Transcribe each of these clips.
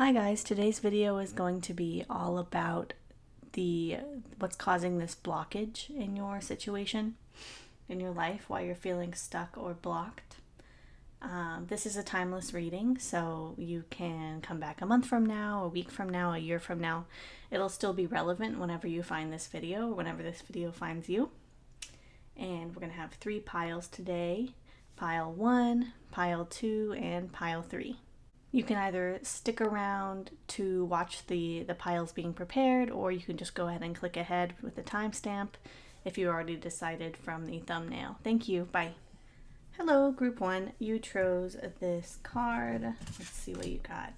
Hi guys, today's video is going to be all about what's causing this blockage in your situation, in your life, why you're feeling stuck or blocked. This is a timeless reading, so you can come back a month from now, a week from now, a year from now. It'll still be relevant whenever you find this video, or whenever this video finds you. And we're going to have 3 piles today: pile 1, pile 2, and pile 3. You can either stick around to watch the piles being prepared, or you can just go ahead and click ahead with the timestamp if you already decided from the thumbnail. Thank you. Bye. Hello, Group 1. You chose this card. Let's see what you got.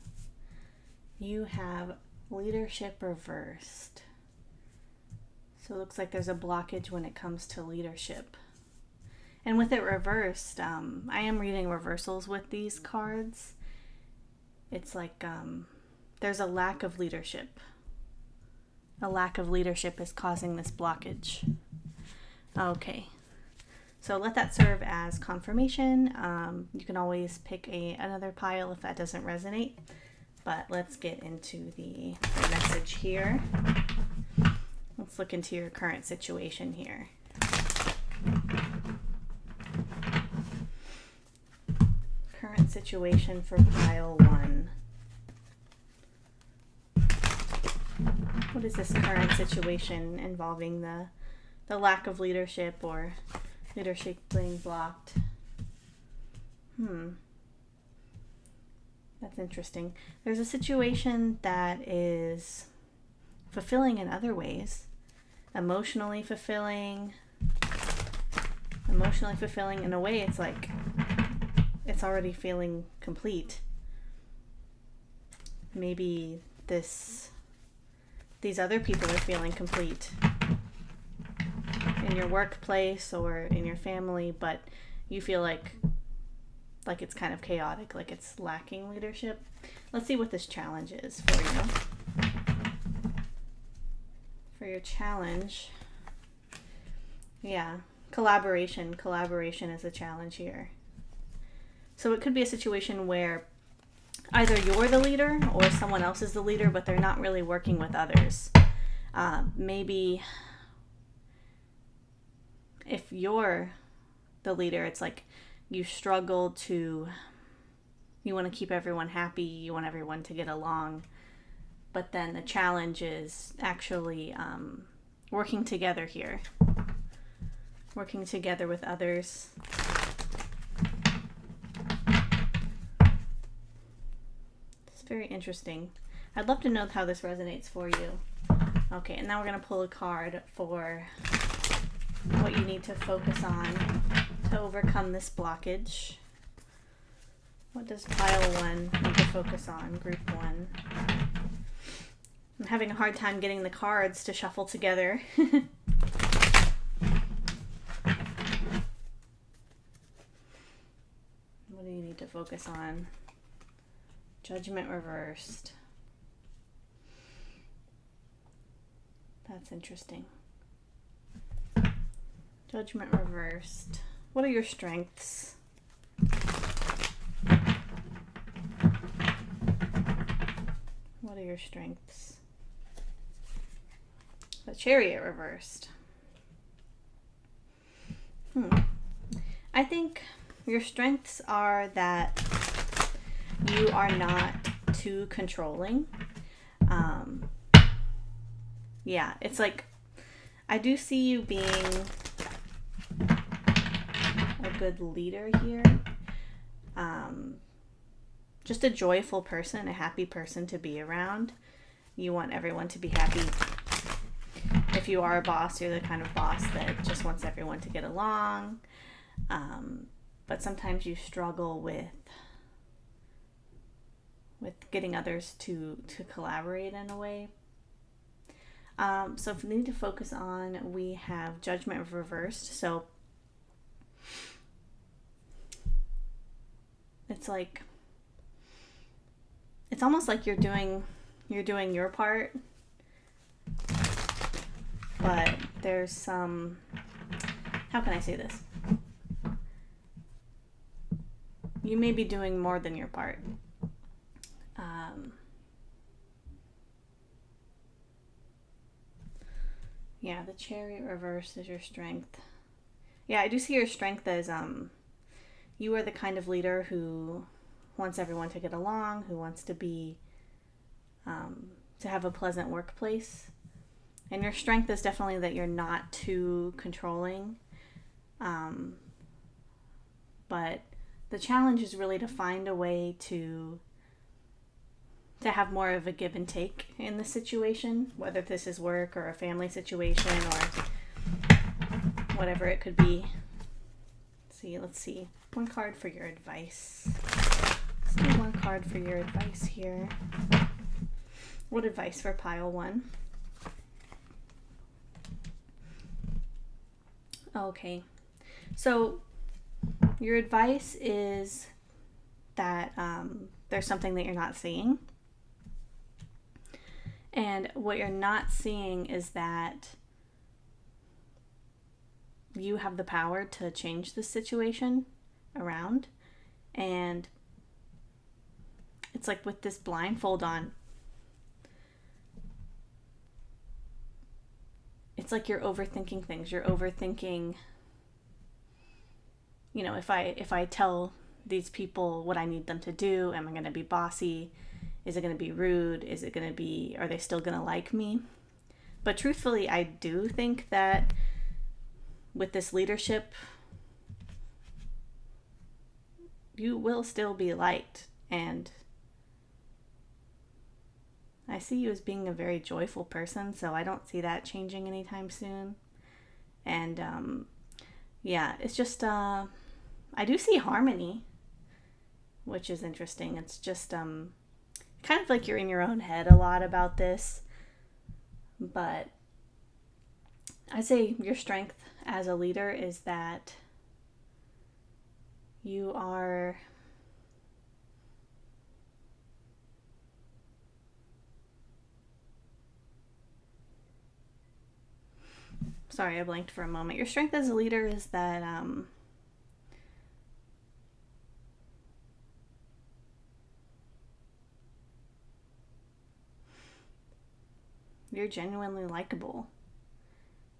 You have Leadership Reversed. So it looks like there's a blockage when it comes to leadership. And with it reversed, I am reading reversals with these cards. It's like there's a lack of leadership. A lack of leadership is causing this blockage. Okay, so let that serve as confirmation. You can always pick another pile if that doesn't resonate. But let's get into the message here. Let's look into your current situation here. Current situation for pile 1. What is this current situation involving the lack of leadership or leadership being blocked? That's interesting. There's a situation that is fulfilling in other ways. Emotionally fulfilling in a way. It's like it's already feeling complete. Maybe these other people are feeling complete in your workplace or in your family, but you feel like it's kind of chaotic, like it's lacking leadership. Let's see what this challenge is for you. For your challenge, yeah, collaboration. Collaboration is a challenge here. So it could be a situation where either you're the leader or someone else is the leader, but they're not really working with others. Maybe if you're the leader, it's like you want to keep everyone happy, you want everyone to get along, but then the challenge is actually working together here. Working together with others. Very interesting. I'd love to know how this resonates for you. Okay, and now we're going to pull a card for what you need to focus on to overcome this blockage. What does pile 1 need to focus on, Group 1? I'm having a hard time getting the cards to shuffle together. What do you need to focus on? Judgment Reversed. That's interesting. Judgment Reversed. What are your strengths? What are your strengths? The Chariot Reversed. I think your strengths are that you are not too controlling. Yeah, it's like I do see you being a good leader here. Just a joyful person, a happy person to be around. You want everyone to be happy. If you are a boss, you're the kind of boss that just wants everyone to get along. But sometimes you struggle with getting others to collaborate in a way. So if we need to focus on, we have Judgment Reversed. So it's like, it's almost like you're doing your part, but there's some, how can I say this? You may be doing more than your part. Yeah, the Chariot reverse is your strength. Yeah, I do see your strength as you are the kind of leader who wants everyone to get along, who wants to be to have a pleasant workplace. And your strength is definitely that you're not too controlling. But the challenge is really to find a way to have more of a give and take in the situation, whether this is work or a family situation or whatever it could be. Let's see. One card for your advice. Let's do one card for your advice here. What advice for pile 1? Okay. So your advice is that there's something that you're not seeing. And what you're not seeing is that you have the power to change the situation around. And it's like with this blindfold on, it's like you're overthinking things. You're overthinking, if I tell these people what I need them to do, am I going to be bossy? Is it going to be rude? Are they still going to like me? But truthfully, I do think that with this leadership, you will still be liked. And I see you as being a very joyful person, so I don't see that changing anytime soon. And it's just, I do see harmony, which is interesting. It's just kind of like you're in your own head a lot about this, but I'd say your strength as a leader is that you are sorry, I blanked for a moment. Your strength as a leader is that you're genuinely likable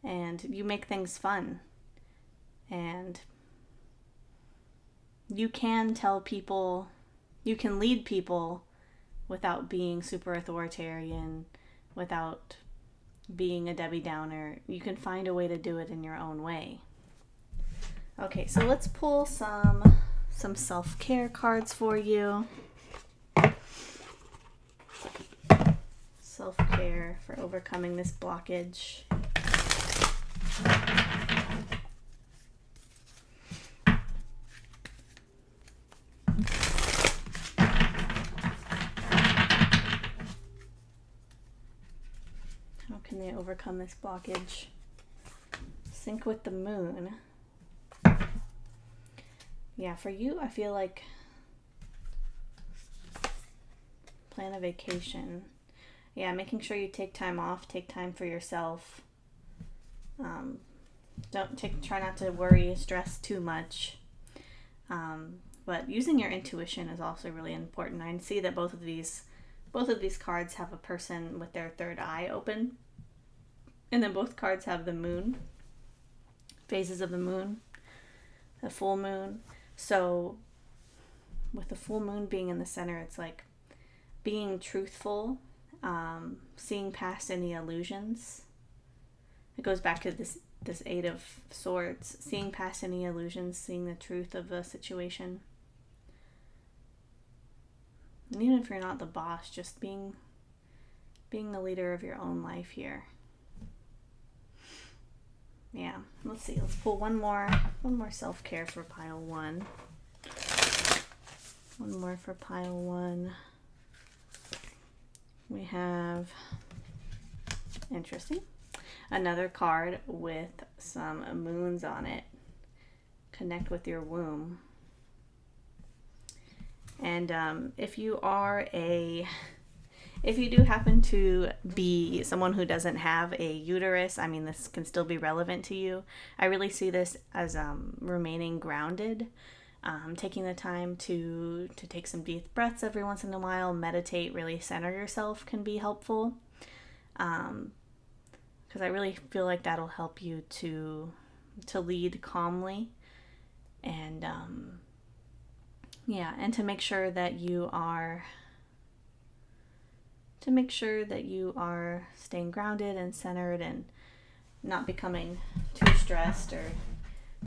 and you make things fun, and you can lead people without being super authoritarian, without being a Debbie Downer. You can find a way to do it in your own way. Okay, so let's pull some self-care cards for you. Self-care for overcoming this blockage. How can they overcome this blockage? Sync with the moon. Yeah, for you, I feel like plan a vacation. Yeah, making sure you take time off, take time for yourself. Try not to worry, stress too much. But using your intuition is also really important. I see that both of these cards have a person with their third eye open. And then both cards have the moon, phases of the moon, the full moon. So with the full moon being in the center, it's like being truthful, seeing past any illusions. It goes back to this 8 of Swords, seeing past any illusions, seeing the truth of a situation. And even if you're not the boss, just being the leader of your own life here. Yeah, let's see. Let's pull one more self-care for pile 1. One more for pile 1. We have, interesting, another card with some moons on it. Connect with your womb. And if you do happen to be someone who doesn't have a uterus, I mean, this can still be relevant to you. I really see this as remaining grounded, taking the time to take some deep breaths every once in a while, meditate, really center yourself can be helpful. because I really feel like that'll help you to lead calmly, and and to make sure that you are staying grounded and centered and not becoming too stressed or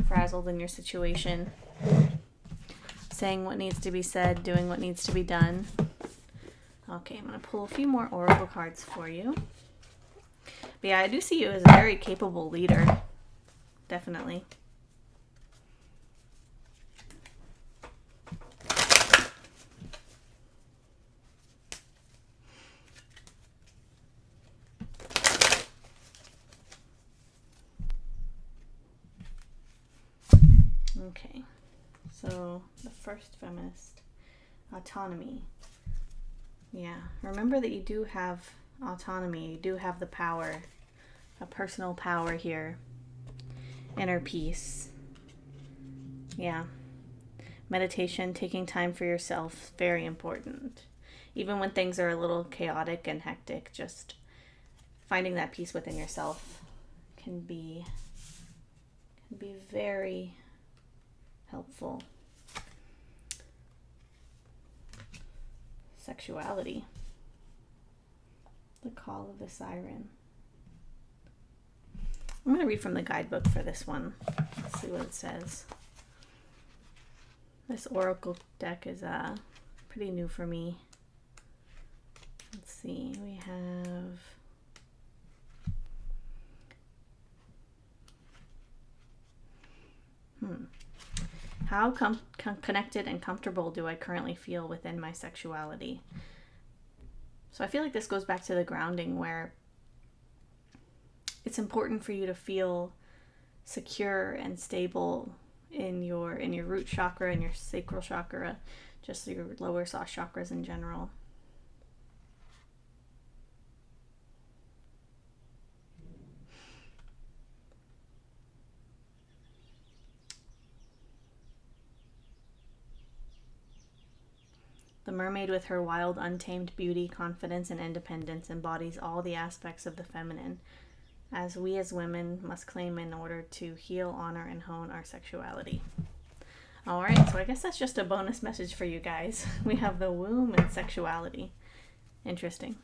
frazzled in your situation. Saying what needs to be said, doing what needs to be done. Okay, I'm going to pull a few more oracle cards for you. But yeah, I do see you as a very capable leader. Definitely. Okay, so the first feminist, autonomy. Yeah, remember that you do have autonomy, you do have the power, a personal power here. Inner peace. Yeah. Meditation, taking time for yourself, very important. Even when things are a little chaotic and hectic, just finding that peace within yourself can be very helpful. Sexuality. The call of the siren. I'm going to read from the guidebook for this one. Let's see what it says. This oracle deck is pretty new for me. Let's see. We have how connected and comfortable do I currently feel within my sexuality? So I feel like this goes back to the grounding, where it's important for you to feel secure and stable in your root chakra and your sacral chakra, just your lower soft chakras in general. The mermaid, with her wild, untamed beauty, confidence, and independence, embodies all the aspects of the feminine, as we as women must claim in order to heal, honor, and hone our sexuality. All right, so I guess that's just a bonus message for you guys. We have the womb and sexuality. Interesting.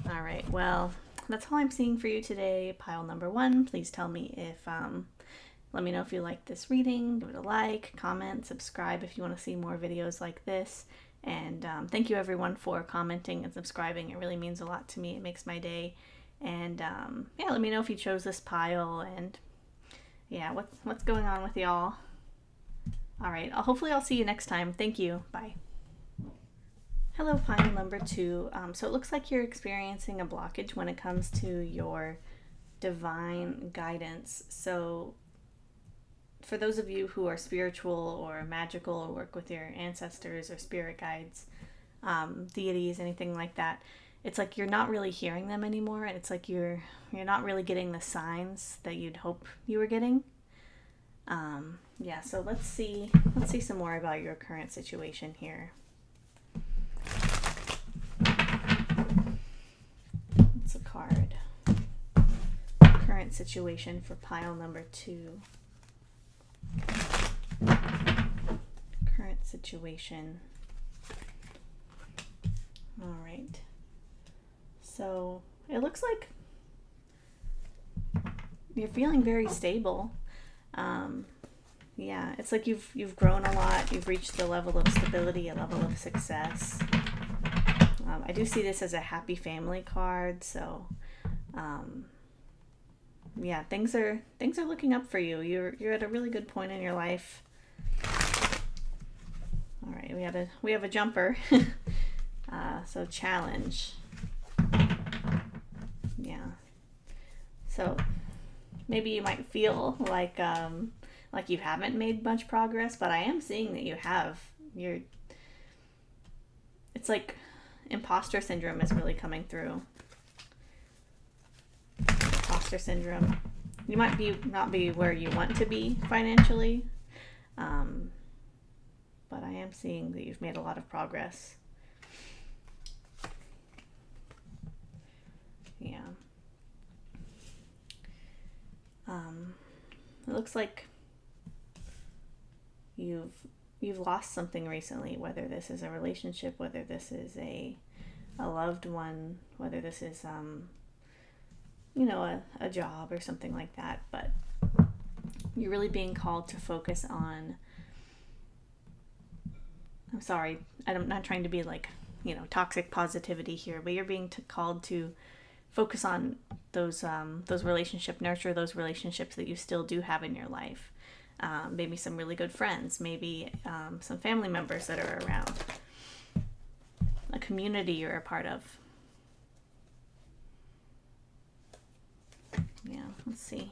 All right, well, that's all I'm seeing for you today. Pile number 1, please tell me if, let me know if you like this reading. Give it a like, comment, subscribe if you want to see more videos like this. And thank you everyone for commenting and subscribing. It really means a lot to me. It makes my day. And let me know if you chose this pile, and what's going on with y'all. All right, hopefully I'll see you next time. Thank you. Bye. Hello, pile number 2. So it looks like you're experiencing a blockage when it comes to your divine guidance. So for those of you who are spiritual or magical or work with your ancestors or spirit guides, deities, anything like that, it's like you're not really hearing them anymore, and it's like you're not really getting the signs that you'd hope you were getting. So let's see some more about your current situation here. It's a card. Current situation for pile number 2. Current situation. All right. So it looks like you're feeling very stable. It's like you've grown a lot. You've reached a level of stability, a level of success. I do see this as a happy family card. So, things are looking up for you. You're at a really good point in your life. All right, we have a jumper. So challenge. So maybe you might feel like you haven't made much progress, but I am seeing that you have. It's like imposter syndrome is really coming through. Imposter syndrome. You might not be where you want to be financially, but I am seeing that you've made a lot of progress. looks like you've lost something recently, whether this is a relationship, whether this is a loved one, whether this is a job or something like that. But you're really being called to focus on, I'm sorry, I'm not trying to be like, toxic positivity here, but you're being called to focus on those relationships, nurture those relationships that you still do have in your life. Maybe some really good friends, maybe some family members that are around, a community you're a part of. Yeah, let's see.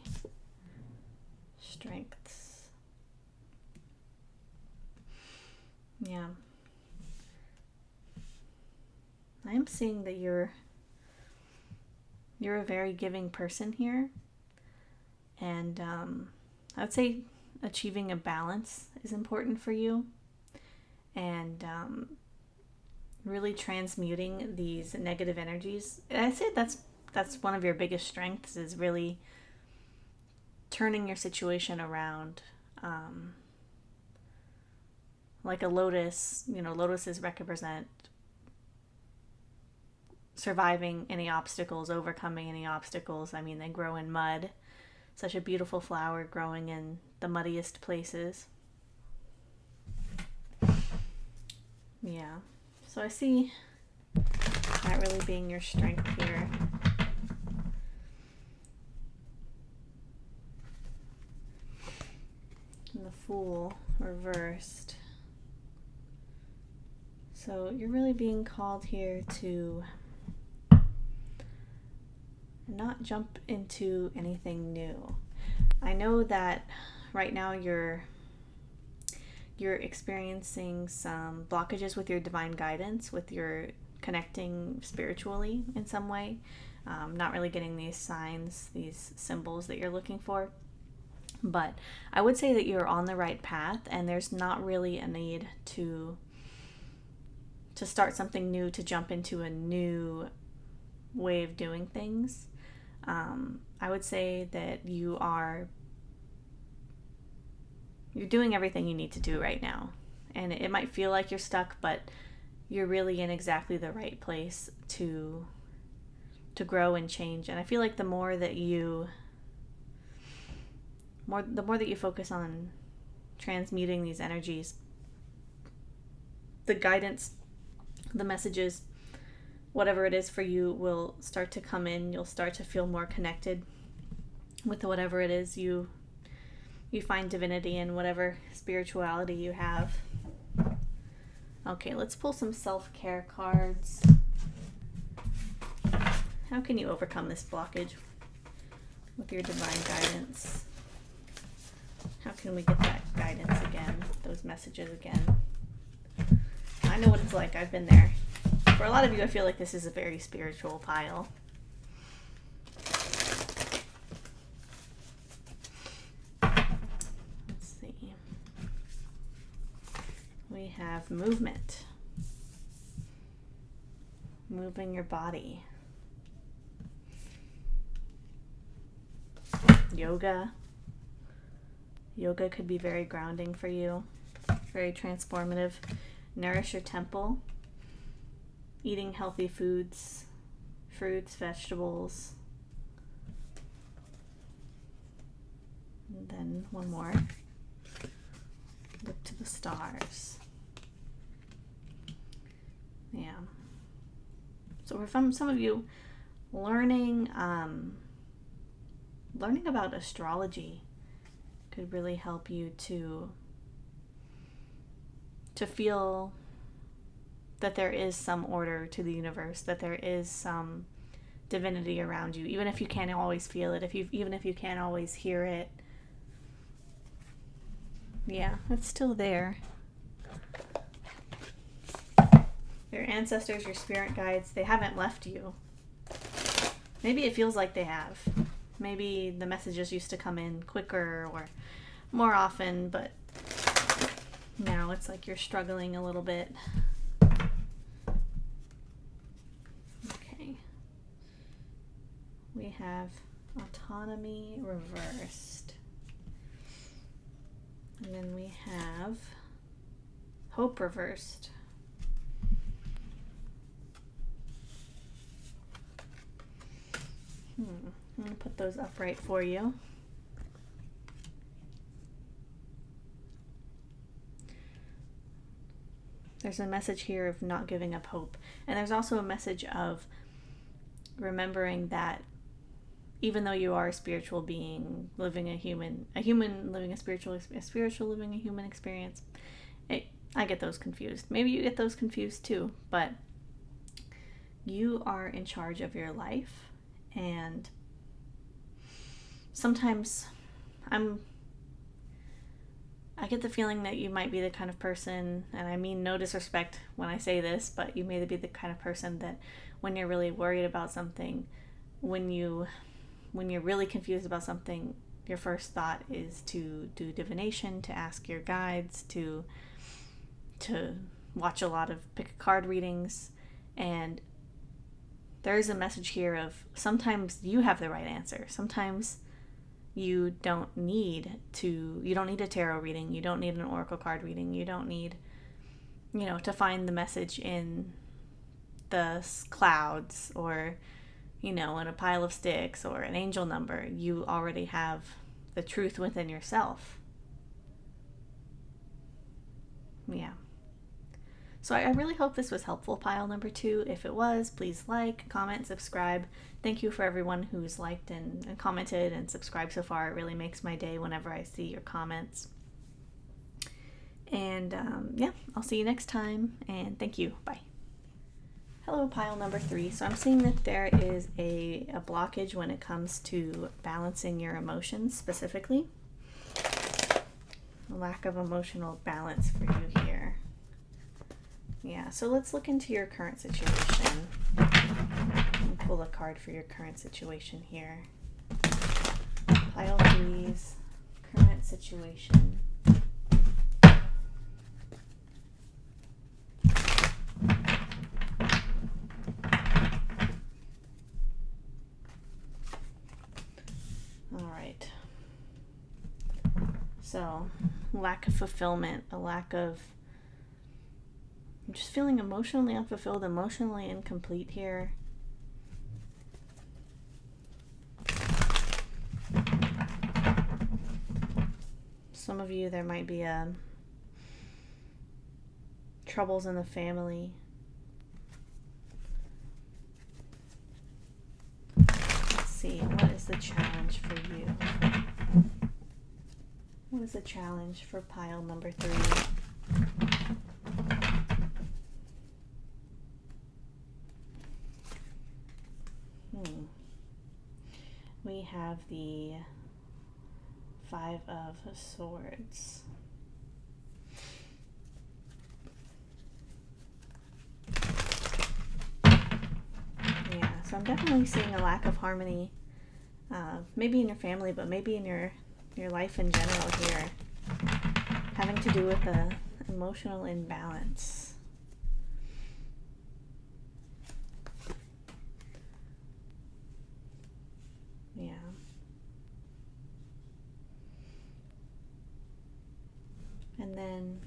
Strengths. Yeah. I am seeing that you're a very giving person here. And I would say achieving a balance is important for you. And really transmuting these negative energies. And I'd say that's one of your biggest strengths, is really turning your situation around. Like a lotus, lotuses represent surviving any obstacles, overcoming any obstacles. I mean, they grow in mud. Such a beautiful flower growing in the muddiest places. Yeah. So I see that really being your strength here. And the Fool reversed. So you're really being called here to not jump into anything new. I know that right now you're experiencing some blockages with your divine guidance, with your connecting spiritually in some way. Not really getting these signs, these symbols that you're looking for. But I would say that you're on the right path, and there's not really a need to start something new, to jump into a new way of doing things. I would say that you're doing everything you need to do right now. And it might feel like you're stuck, but you're really in exactly the right place to grow and change. And I feel like the more that you focus on transmuting these energies, the guidance, the messages, whatever it is for you will start to come in. You'll start to feel more connected with whatever it is you find divinity in, whatever spirituality you have. Okay, let's pull some self-care cards. How can you overcome this blockage with your divine guidance? How can we get that guidance again, those messages again? I know what it's like. I've been there. For a lot of you, I feel like this is a very spiritual pile. Let's see. We have movement. Moving your body. Yoga. Yoga could be very grounding for you. Very transformative. Nourish your temple. Eating healthy foods, fruits, vegetables. And then one more. Look to the stars. Yeah. So for some of you, learning about astrology could really help you to feel that there is some order to the universe, that there is some divinity around you, even if you can't always feel it, even if you can't always hear it. Yeah, it's still there. Your ancestors, your spirit guides, they haven't left you. Maybe it feels like they have. Maybe the messages used to come in quicker or more often, but now it's like you're struggling a little bit. Okay. We have autonomy reversed. And then we have hope reversed. I'm going to put those upright for you. There's a message here of not giving up hope. And there's also a message of remembering that even though you are a spiritual being living a human living a spiritual living a human experience, I get those confused. Maybe you get those confused too, but you are in charge of your life. And sometimes I get the feeling that you might be the kind of person, and I mean no disrespect when I say this, but you may be the kind of person that when you're really worried about something, when you're really confused about something, your first thought is to do divination, to ask your guides, to watch a lot of pick a card readings. And there is a message here of sometimes you have the right answer. Sometimes you don't need a tarot reading. You don't need an oracle card reading. You don't need, to find the message in the clouds or, in a pile of sticks or an angel number. You already have the truth within yourself. Yeah. So I really hope this was helpful, pile number 2. If it was, please like, comment, subscribe. Thank you for everyone who's liked and commented and subscribed so far. It really makes my day whenever I see your comments. And I'll see you next time. And thank you. Bye. Hello, pile number 3. So I'm seeing that there is a blockage when it comes to balancing your emotions specifically. A lack of emotional balance for you here. Yeah, so let's look into your current situation. Pull a card for your current situation here. Pile 3's current situation. All right. So, lack of fulfillment, I'm just feeling emotionally unfulfilled, emotionally incomplete here. Some of you, there might be troubles in the family. Let's see, what is the challenge for you? What is the challenge for pile number 3? We have the 5 of Swords. Yeah, so I'm definitely seeing a lack of harmony, maybe in your family, but maybe in your life in general here, having to do with a emotional imbalance. Yeah. And then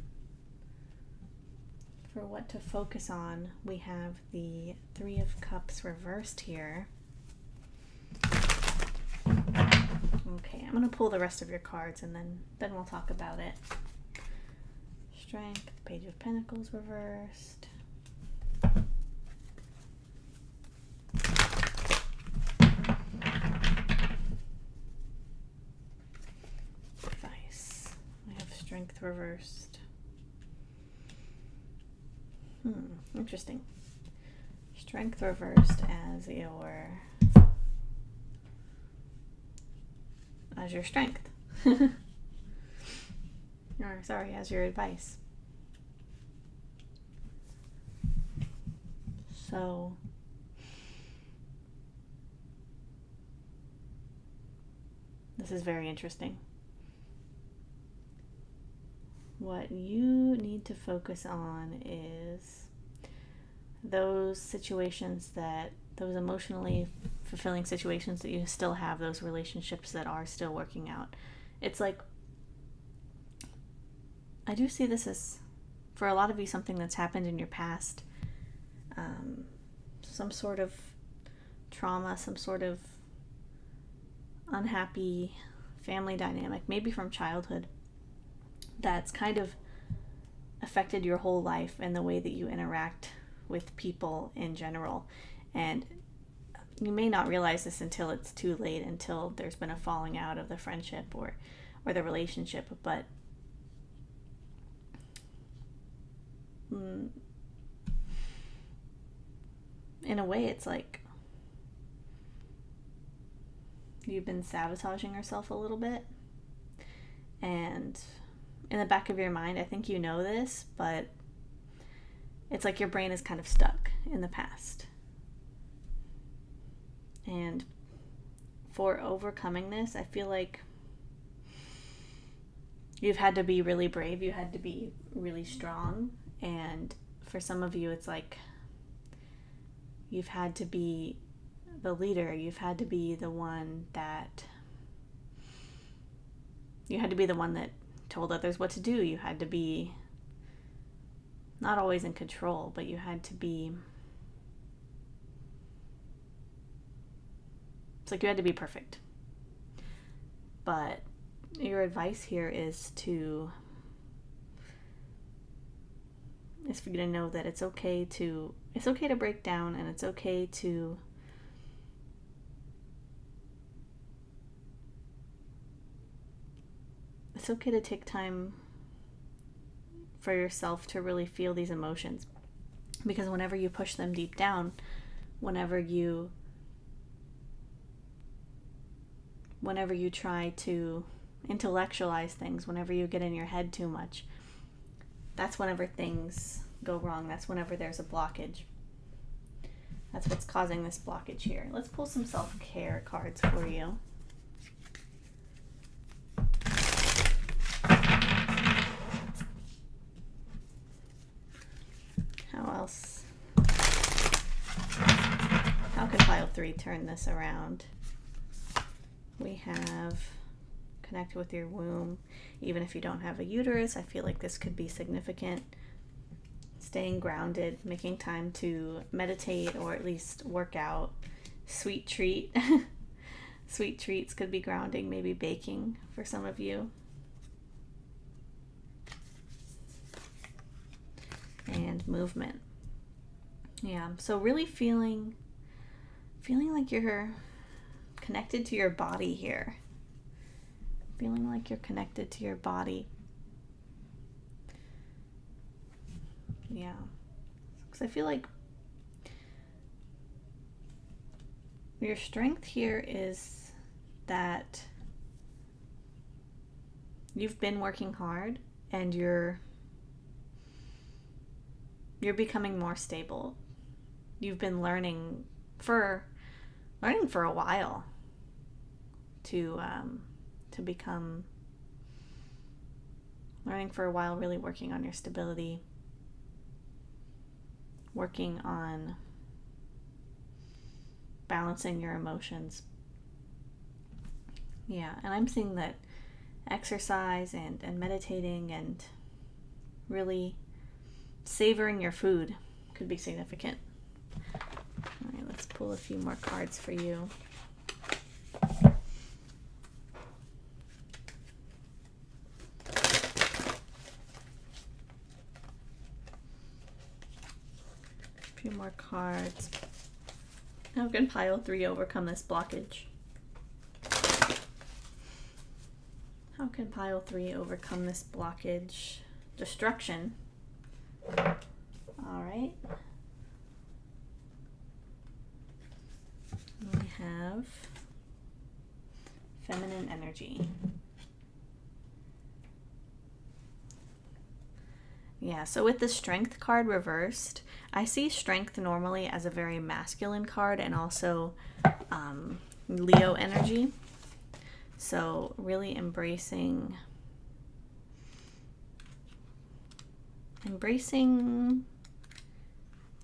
for what to focus on, we have the 3 of Cups reversed here. Okay, I'm going to pull the rest of your cards and then we'll talk about it. Strength, Page of Pentacles reversed. Strength reversed. Interesting. Strength reversed as your strength. Or sorry, as your advice. So this is very interesting. What you need to focus on is those situations those emotionally fulfilling situations that you still have, those relationships that are still working out. It's like I do see this as, for a lot of you, something that's happened in your past. Some sort of trauma, some sort of unhappy family dynamic, maybe from childhood, that's kind of affected your whole life and the way that you interact with people in general. And you may not realize this until it's too late, until there's been a falling out of the friendship or the relationship. But in a way, it's like you've been sabotaging yourself a little bit. And in the back of your mind, I think you know this, but it's like your brain is kind of stuck in the past. And for overcoming this, I feel like you've had to be really brave. You had to be really strong. And for some of you, it's like you've had to be the leader. You've had to be the one that told others what to do. You had to be not always in control, but you had to be, it's like you had to be perfect. But your advice here is for you to know that it's okay to break down, and it's okay to take time for yourself to really feel these emotions. Because whenever you push them deep down, whenever you try to intellectualize things, whenever you get in your head too much, that's whenever things go wrong. That's whenever there's a blockage. That's what's causing this blockage here. Let's pull some self-care cards for you. How can pile 3 turn this around? We have connect with your womb. Even if you don't have a uterus, I feel like this could be significant. Staying grounded, making time to meditate or at least work out. Sweet treat. Sweet treats could be grounding, maybe baking for some of you. And movement. Yeah, so really feeling like you're connected to your body here. Feeling like you're connected to your body. Yeah. Because I feel like your strength here is that you've been working hard and you're becoming more stable. You've been learning for a while to become, learning for a while, really working on your stability, working on balancing your emotions. Yeah, and I'm seeing that exercise and meditating and really savoring your food could be significant. All right, let's pull a few more cards for you. A few more cards. How can pile 3 overcome this blockage? How can pile 3 overcome this blockage? Destruction. All right. We have feminine energy. Yeah, so with the strength card reversed, I see strength normally as a very masculine card and also Leo energy. So really embracing,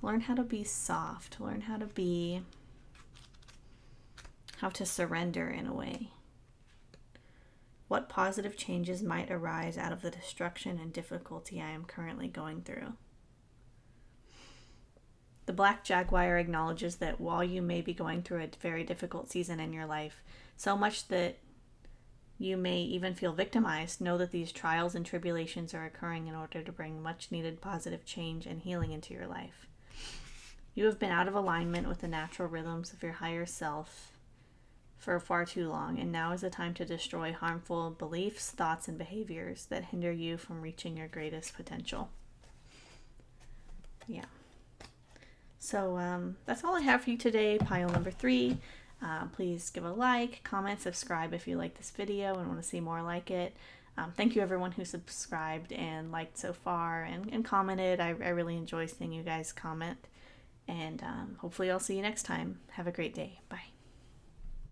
learn how to be soft, learn how to surrender in a way. What positive changes might arise out of the destruction and difficulty I am currently going through? The Black Jaguar acknowledges that while you may be going through a very difficult season in your life, so much that you may even feel victimized, know that these trials and tribulations are occurring in order to bring much needed positive change and healing into your life. You have been out of alignment with the natural rhythms of your higher self for far too long, and now is the time to destroy harmful beliefs, thoughts, and behaviors that hinder you from reaching your greatest potential. Yeah. So that's all I have for you today, pile number 3. Please give a like, comment, subscribe if you like this video and want to see more like it. Thank you everyone who subscribed and liked so far and commented. I really enjoy seeing you guys comment. And hopefully I'll see you next time. Have a great day. Bye.